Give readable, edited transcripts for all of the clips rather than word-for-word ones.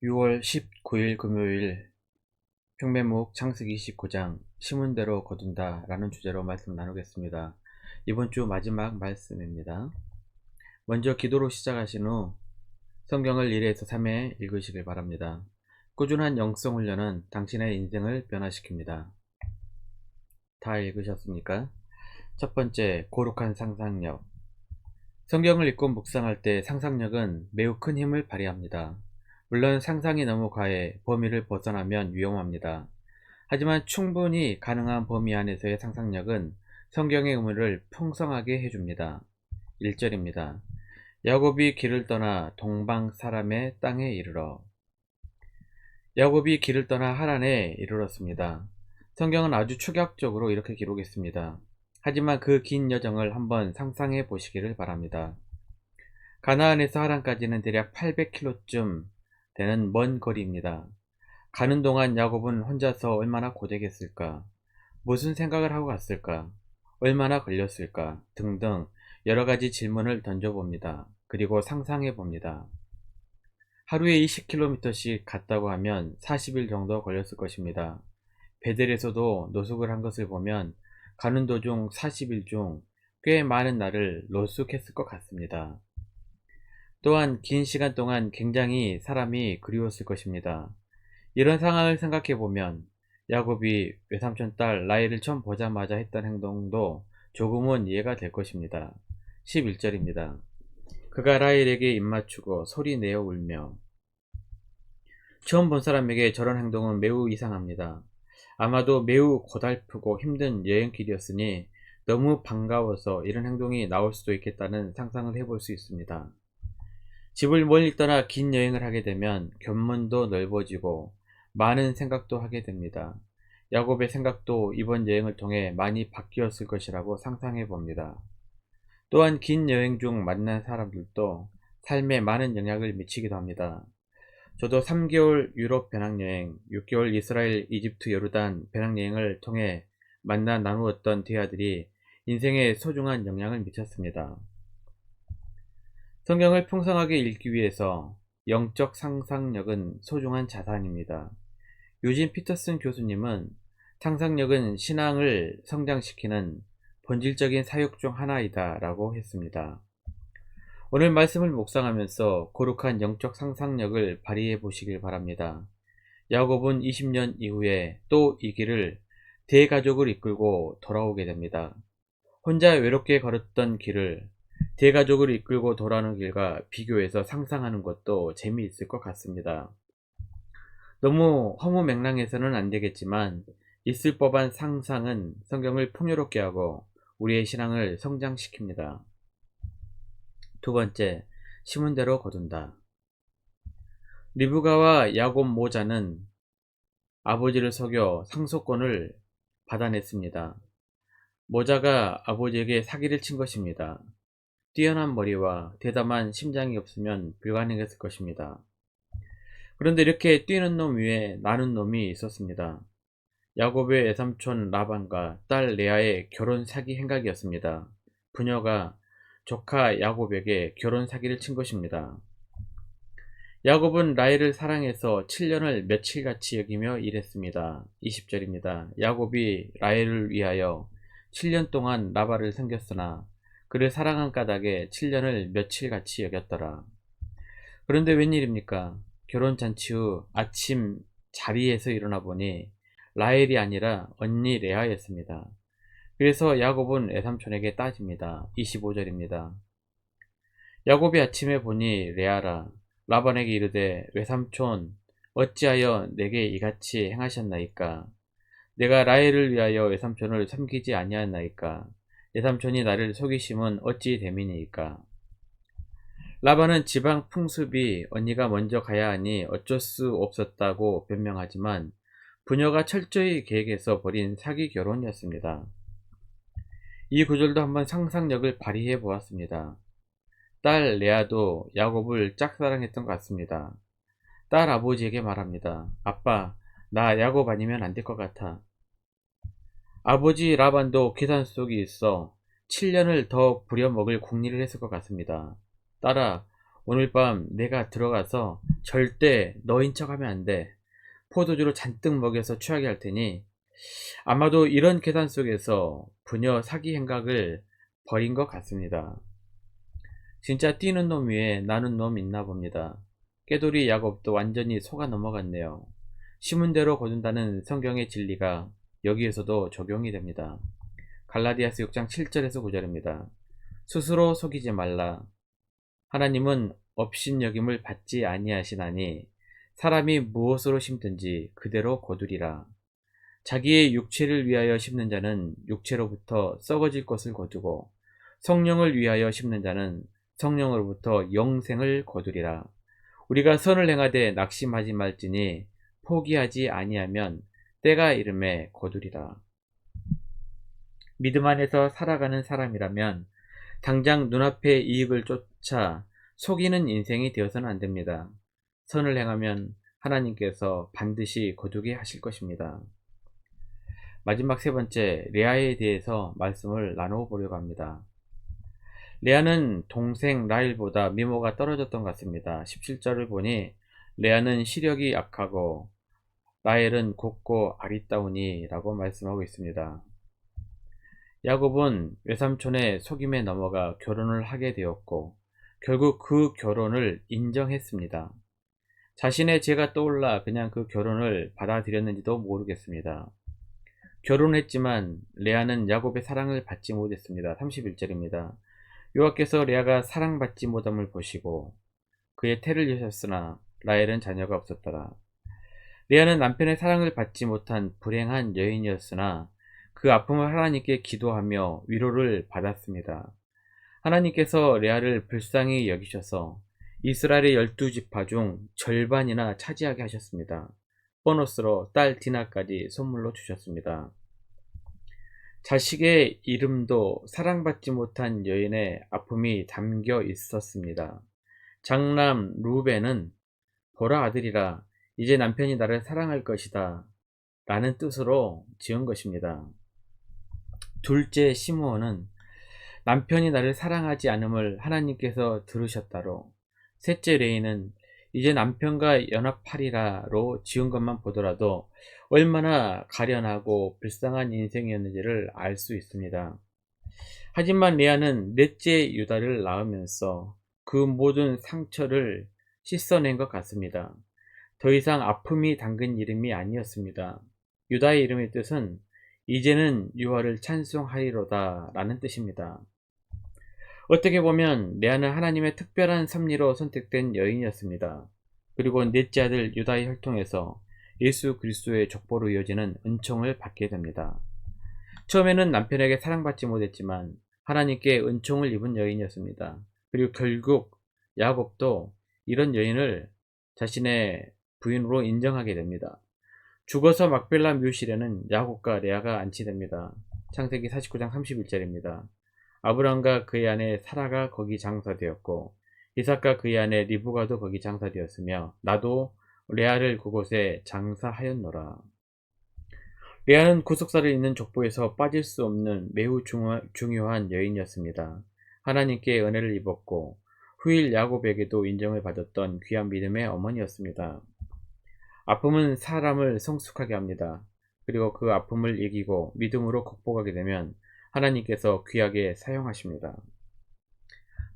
6월 19일 금요일 평매목 창세기 29장 심은대로 거둔다 라는 주제로 말씀 나누겠습니다. 이번 주 마지막 말씀입니다. 먼저 기도로 시작하신 후 성경을 1회에서 3회 읽으시길 바랍니다. 꾸준한 영성 훈련은 당신의 인생을 변화시킵니다. 다 읽으셨습니까? 첫 번째, 고룩한 상상력. 성경을 읽고 묵상할 때 상상력은 매우 큰 힘을 발휘합니다. 물론 상상이 너무 과해 범위를 벗어나면 위험합니다. 하지만 충분히 가능한 범위 안에서의 상상력은 성경의 의무를 풍성하게 해줍니다. 1절입니다. 야곱이 길을 떠나 동방 사람의 땅에 이르러. 야곱이 길을 떠나 하란에 이르렀습니다. 성경은 아주 축약적으로 이렇게 기록했습니다. 하지만 그 긴 여정을 한번 상상해 보시기를 바랍니다. 가나안에서 하란까지는 대략 800km쯤 되는 먼 거리입니다. 가는 동안 야곱은 혼자서 얼마나 고되겠을까? 무슨 생각을 하고 갔을까? 얼마나 걸렸을까? 등등 여러가지 질문을 던져봅니다. 그리고 상상해봅니다. 하루에 20km씩 갔다고 하면 40일 정도 걸렸을 것입니다. 베델에서도 노숙을 한 것을 보면 가는 도중 40일 중 꽤 많은 날을 노숙했을 것 같습니다. 또한 긴 시간 동안 굉장히 사람이 그리웠을 것입니다. 이런 상황을 생각해보면 야곱이 외삼촌 딸 라헬을 처음 보자마자 했던 행동도 조금은 이해가 될 것입니다. 11절입니다. 그가 라헬에게 입맞추고 소리내어 울며. 처음 본 사람에게 저런 행동은 매우 이상합니다. 아마도 매우 고달프고 힘든 여행길이었으니 너무 반가워서 이런 행동이 나올 수도 있겠다는 상상을 해볼 수 있습니다. 집을 멀리 떠나 긴 여행을 하게 되면 견문도 넓어지고 많은 생각도 하게 됩니다. 야곱의 생각도 이번 여행을 통해 많이 바뀌었을 것이라고 상상해 봅니다. 또한 긴 여행 중 만난 사람들도 삶에 많은 영향을 미치기도 합니다. 저도 3개월 유럽 배낭여행, 6개월 이스라엘, 이집트, 요르단 배낭여행을 통해 만나 나누었던 대화들이 인생에 소중한 영향을 미쳤습니다. 성경을 풍성하게 읽기 위해서 영적 상상력은 소중한 자산입니다. 유진 피터슨 교수님은 상상력은 신앙을 성장시키는 본질적인 사육 중 하나이다 라고 했습니다. 오늘 말씀을 묵상하면서 거룩한 영적 상상력을 발휘해 보시길 바랍니다. 야곱은 20년 이후에 또 이 길을 대가족을 이끌고 돌아오게 됩니다. 혼자 외롭게 걸었던 길을 대가족을 이끌고 돌아오는 길과 비교해서 상상하는 것도 재미있을 것 같습니다. 너무 허무맹랑해서는 안 되겠지만 있을 법한 상상은 성경을 풍요롭게 하고 우리의 신앙을 성장시킵니다. 두 번째, 심은 대로 거둔다. 리브가와 야곱 모자는 아버지를 속여 상속권을 받아냈습니다. 모자가 아버지에게 사기를 친 것입니다. 뛰어난 머리와 대담한 심장이 없으면 불가능했을 것입니다. 그런데 이렇게 뛰는 놈 위에 나는 놈이 있었습니다. 야곱의 외삼촌 라반과 딸 레아의 결혼 사기 행각이었습니다. 부녀가 조카 야곱에게 결혼 사기를 친 것입니다. 야곱은 라헬을 사랑해서 7년을 며칠같이 여기며 일했습니다. 20절입니다. 야곱이 라헬을 위하여 7년 동안 라반을 섬겼으나 그를 사랑한 까닭에 7년을 며칠같이 여겼더라. 그런데 웬일입니까? 결혼잔치 후 아침 자리에서 일어나 보니 라헬이 아니라 언니 레아였습니다. 그래서 야곱은 외삼촌에게 따집니다. 25절입니다. 야곱이 아침에 보니 레아라. 라반에게 이르되 외삼촌 어찌하여 내게 이같이 행하셨나이까? 내가 라헬을 위하여 외삼촌을 섬기지 아니하였나이까? 외삼촌이 나를 속이심은 어찌 됨이니이까? 라반은 지방 풍습이 언니가 먼저 가야 하니 어쩔 수 없었다고 변명하지만 부녀가 철저히 계획해서 벌인 사기 결혼이었습니다. 이 구절도 한번 상상력을 발휘해 보았습니다. 딸 레아도 야곱을 짝사랑했던 것 같습니다. 딸 아버지에게 말합니다. 아빠, 나 야곱 아니면 안 될 것 같아. 아버지 라반도 계산 속이 있어 7년을 더 부려먹을 궁리를 했을 것 같습니다. 딸아, 오늘 밤 내가 들어가서 절대 너인 척 하면 안 돼. 포도주로 잔뜩 먹여서 취하게 할 테니 아마도 이런 계산 속에서 부녀 사기 행각을 벌인 것 같습니다. 진짜 뛰는 놈 위에 나는 놈 있나 봅니다. 깨돌이 야곱도 완전히 속아 넘어갔네요. 심은 대로 거둔다는 성경의 진리가 여기에서도 적용이 됩니다. 갈라디아서 6장 7절에서 9절입니다. 스스로 속이지 말라. 하나님은 업신여김을 받지 아니하시나니 사람이 무엇으로 심든지 그대로 거두리라. 자기의 육체를 위하여 심는 자는 육체로부터 썩어질 것을 거두고 성령을 위하여 심는 자는 성령으로부터 영생을 거두리라. 우리가 선을 행하되 낙심하지 말지니 포기하지 아니하면 때가 이름에 거두리라. 믿음 안에서 살아가는 사람이라면 당장 눈앞의 이익을 쫓아 속이는 인생이 되어서는 안 됩니다. 선을 행하면 하나님께서 반드시 거두게 하실 것입니다. 마지막 세 번째, 레아에 대해서 말씀을 나눠보려고 합니다. 레아는 동생 라헬보다 미모가 떨어졌던 것 같습니다. 17절을 보니 레아는 시력이 약하고 라헬은 곱고 아리따우니 라고 말씀하고 있습니다. 야곱은 외삼촌의 속임에 넘어가 결혼을 하게 되었고 결국 그 결혼을 인정했습니다. 자신의 죄가 떠올라 그냥 그 결혼을 받아들였는지도 모르겠습니다. 결혼했지만 레아는 야곱의 사랑을 받지 못했습니다. 31절입니다. 여호와께서 레아가 사랑받지 못함을 보시고 그의 태를 여셨으나 라헬은 자녀가 없었더라. 레아는 남편의 사랑을 받지 못한 불행한 여인이었으나 그 아픔을 하나님께 기도하며 위로를 받았습니다. 하나님께서 레아를 불쌍히 여기셔서 이스라엘의 12지파 중 절반이나 차지하게 하셨습니다. 보너스로 딸 디나까지 선물로 주셨습니다. 자식의 이름도 사랑받지 못한 여인의 아픔이 담겨 있었습니다. 장남 루벤은 보라 아들이라 이제 남편이 나를 사랑할 것이다 라는 뜻으로 지은 것입니다. 둘째 시므온은 남편이 나를 사랑하지 않음을 하나님께서 들으셨다로, 셋째 레이는 이제 남편과 연합하리라로 지은 것만 보더라도 얼마나 가련하고 불쌍한 인생이었는지를 알 수 있습니다. 하지만 레아는 넷째 유다를 낳으면서 그 모든 상처를 씻어낸 것 같습니다. 더 이상 아픔이 담긴 이름이 아니었습니다. 유다의 이름의 뜻은 이제는 여호와를 찬송하리로다 라는 뜻입니다. 어떻게 보면 레아는 하나님의 특별한 섭리로 선택된 여인이었습니다. 그리고 넷째 아들 유다의 혈통에서 예수 그리스도의 족보로 이어지는 은총을 받게 됩니다. 처음에는 남편에게 사랑받지 못했지만 하나님께 은총을 입은 여인이었습니다. 그리고 결국 야곱도 이런 여인을 자신의 부인으로 인정하게 됩니다. 죽어서 막벨라 묘실에는 야곱과 레아가 안치됩니다. 창세기 49장 31절입니다. 아브람과 그의 아내 사라가 거기 장사되었고 이삭과 그의 아내 리브가도 거기 장사되었으며 나도 레아를 그곳에 장사하였노라. 레아는 구속사를 잇는 족보에서 빠질 수 없는 매우 중요한 여인이었습니다. 하나님께 은혜를 입었고 후일 야곱에게도 인정을 받았던 귀한 믿음의 어머니였습니다. 아픔은 사람을 성숙하게 합니다. 그리고 그 아픔을 이기고 믿음으로 극복하게 되면 하나님께서 귀하게 사용하십니다.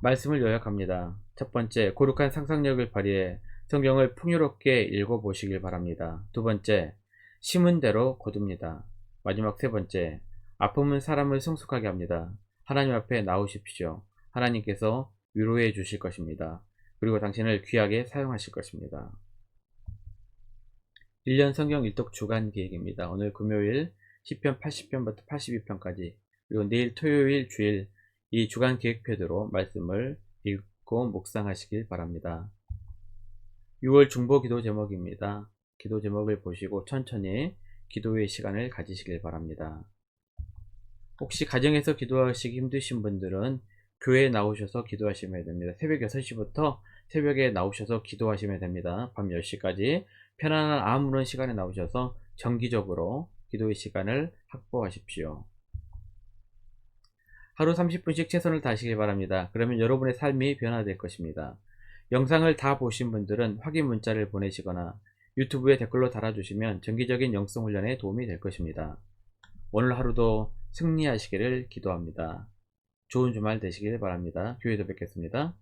말씀을 요약합니다. 첫 번째, 고룩한 상상력을 발휘해 성경을 풍요롭게 읽어보시길 바랍니다. 두 번째, 심은 대로 거둡니다. 마지막 세 번째, 아픔은 사람을 성숙하게 합니다. 하나님 앞에 나오십시오. 하나님께서 위로해 주실 것입니다. 그리고 당신을 귀하게 사용하실 것입니다. 1년 성경 일독 주간 기획입니다. 오늘 금요일 10편 80편부터 82편까지, 그리고 내일 토요일 주일 이 주간 기획표대로 말씀을 읽고 묵상하시길 바랍니다. 6월 중보 기도 제목입니다. 기도 제목을 보시고 천천히 기도의 시간을 가지시길 바랍니다. 혹시 가정에서 기도하시기 힘드신 분들은 교회에 나오셔서 기도하시면 됩니다. 새벽 6시부터 새벽에 나오셔서 기도하시면 됩니다. 밤 10시까지 편안한 아무런 시간에 나오셔서 정기적으로 기도의 시간을 확보하십시오. 하루 30분씩 최선을 다하시길 바랍니다. 그러면 여러분의 삶이 변화될 것입니다. 영상을 다 보신 분들은 확인 문자를 보내시거나 유튜브에 댓글로 달아주시면 정기적인 영성 훈련에 도움이 될 것입니다. 오늘 하루도 승리하시기를 기도합니다. 좋은 주말 되시길 바랍니다. 교회에서 뵙겠습니다.